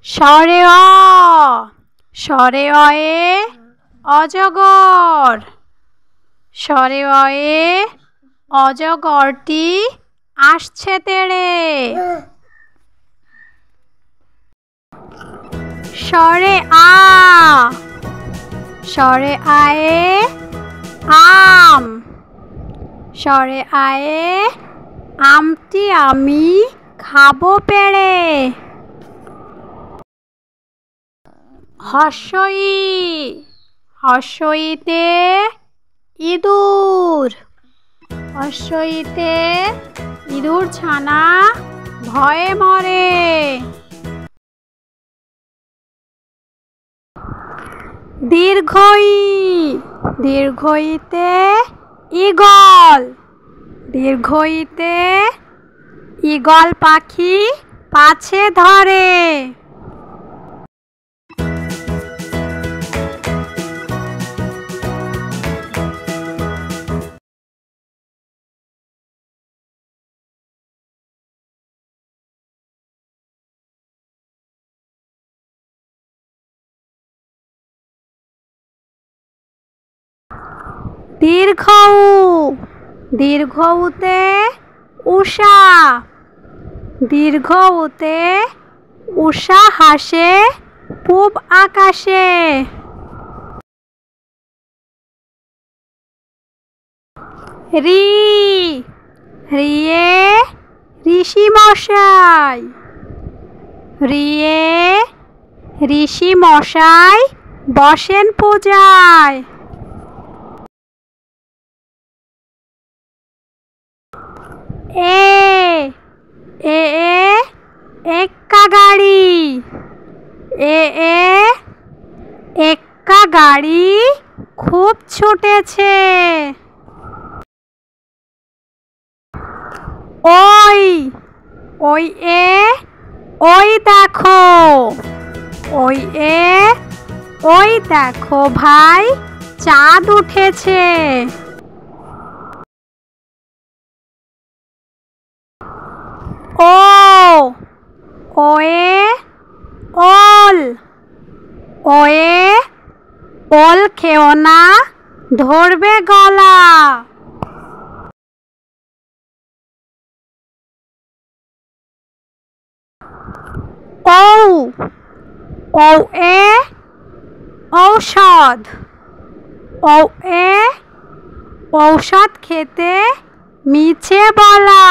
স্বরে অ, স্বরে অয়ে অজগর। স্বরে অয়ে অজগরটি আসছে তেড়ে। স্বরে আ, স্বরে আয়ে আম। স্বরে আয়ে আমটি আমি খাবো পেড়ে। হর্ষই, হর্ষইতে ইঁদুর। হর্ষইতে ইঁদুর ছানা ভয়ে মরে। দীর্ঘই, দীর্ঘইতে ঈগল। দীর্ঘইতে ঈগল পাখি পাছে ধরে। দীর্ঘ উ, দীর্ঘ উতে উষা। দীর্ঘ উতে উষা হাসে পূব আকাশে। রি, রিয়ে ঋষি মশাই। রিয়ে ঋষি মশাই বসেন পূজায়। এ, এ এক্কা গাড়ি। এ এক্কা গাড়ি খুব ছুটেছে। ওই, ওই এ ওই দেখো। ওই এ ওই দেখো ভাই চাঁদ উঠেছে। ও, ওয়ে ওল। ওয়ে ওল খেও না ধরবে গলা। ঔ, ঔ এ ঔষধ। ঔ এ ঔষধ খেতে মিছে বলা।